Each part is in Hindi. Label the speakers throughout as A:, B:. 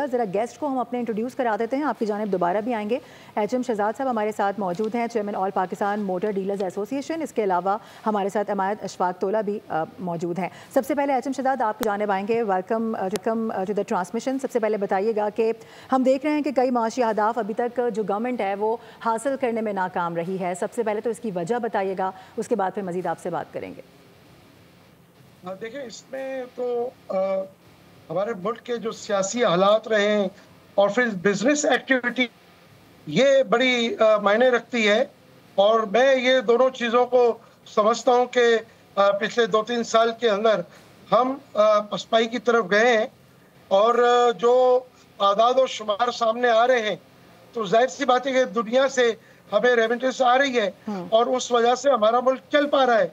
A: ज़रा गेस्ट को हम अपने इंट्रोड्यूस करा देते हैं। आपकी जानिब दोबारा भी आएंगे। एचएम शहजाद साहब हमारे साथ मौजूद हैं, chairman all Pakistan motor dealers association. इसके अलावा हमारे साथ अमायत अशफाक तोला भी मौजूद हैं। सबसे पहले एचएम शहजाद आपकी जानिब आएंगे। Welcome to the transmission. सबसे पहले बताइएगा कि हम देख रहे हैं कि कई माशी अहदाफ अभी तक जो गवर्नमेंट है वो हासिल करने में नाकाम रही है। सबसे पहले तो इसकी वजह बताइएगा, उसके बाद फिर मज़ीद आपसे बात करेंगे।
B: देखिए, इसमें तो हमारे मुल्क के जो सियासी हालात रहे हैं और फिर बिजनेस एक्टिविटी, ये बड़ी मायने रखती है। और मैं ये दोनों चीज़ों को समझता हूँ कि पिछले 2-3 साल के अंदर हम पसपाई की तरफ गए हैं और जो आदाद और शुमार सामने आ रहे हैं, तो जाहिर सी बात है कि दुनिया से हमें रेमिटेंस आ रही है और उस वजह से हमारा मुल्क चल पा रहा है।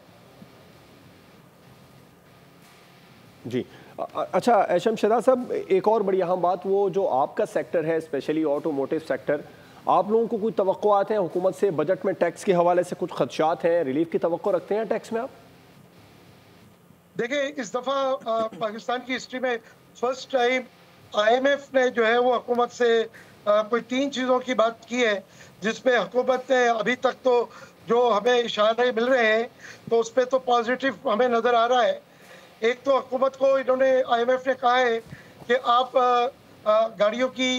C: जी अच्छा एचएम शहजाद साहब, एक और बड़ी अहम बात, वो जो आपका सेक्टर है स्पेशली ऑटोमोटिव सेक्टर, आप लोगों को कोई तवक्कुआत हैं हुकूमत से? बजट में टैक्स के हवाले से कुछ खदशात हैं, रिलीफ की तवक्को रखते हैं टैक्स में आप?
B: देखिए, इस दफ़ा पाकिस्तान की हिस्ट्री में फर्स्ट टाइम IMF ने जो है वो हुकूमत से कोई 3 चीज़ों की बात की है, जिसमें हुकूमत ने अभी तक तो जो हमें इशारे मिल रहे हैं तो उस पर तो पॉजिटिव हमें नज़र आ रहा है। एक तो हुकूमत को इन्होंने IMF ने कहा है कि आप गाड़ियों की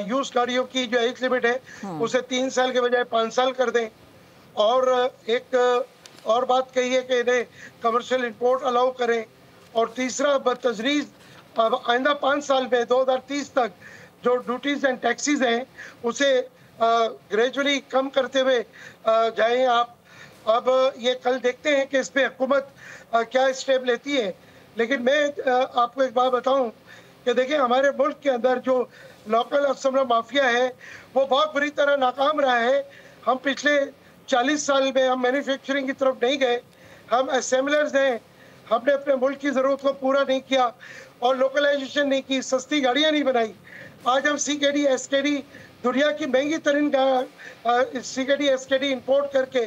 B: यूज गाड़ियों की जो एज लिमिट है उसे 3 साल के बजाय 5 साल कर दें। और एक और बात कही है कि इन्हें कमर्शियल इंपोर्ट अलाउ करें। और तीसरा बतजरीज आइंदा 5 साल में 2030 तक जो ड्यूटीज एंड टैक्सीज हैं उसे ग्रेजुअली कम करते हुए जाएं आप। अब ये कल देखते हैं कि इस पर हुकूमत क्या स्टेप लेती है। लेकिन मैं आपको एक बात बताऊं कि देखिए, हमारे मुल्क के अंदर जो लोकल असम्बली माफिया है वो बहुत बुरी तरह नाकाम रहा है। हम पिछले 40 साल में हम मैन्युफैक्चरिंग की तरफ नहीं गए, हम असेंबलर्स हैं। हमने अपने मुल्क की ज़रूरत को पूरा नहीं किया और लोकलाइजेशन नहीं की, सस्ती गाड़ियाँ नहीं बनाई। आज हम CKD SKD दुनिया की महंगी तरीन CKD SKD इंपोर्ट करके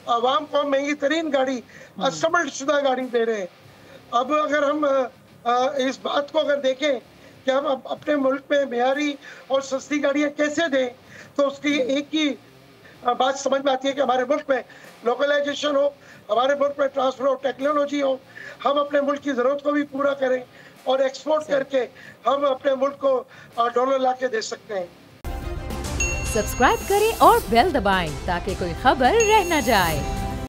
B: आवाम को महंगी तरीन गाड़ी, असेंबल्ड शुदा गाड़ी दे रहे हैं। अब अगर हम इस बात को अगर देखें कि हम अपने मुल्क में मेयारी और सस्ती गाड़ियाँ कैसे दें, तो उसकी एक ही बात समझ में आती है कि हमारे मुल्क में लोकलाइजेशन हो, हमारे मुल्क में ट्रांसफर ऑफ टेक्नोलॉजी हो, हम अपने मुल्क की ज़रूरत को भी पूरा करें और एक्सपोर्ट करके हम अपने मुल्क को डॉलर ला के दे सकते हैं।
D: सब्सक्राइब करें और बेल दबाएं ताकि कोई खबर रह न जाए।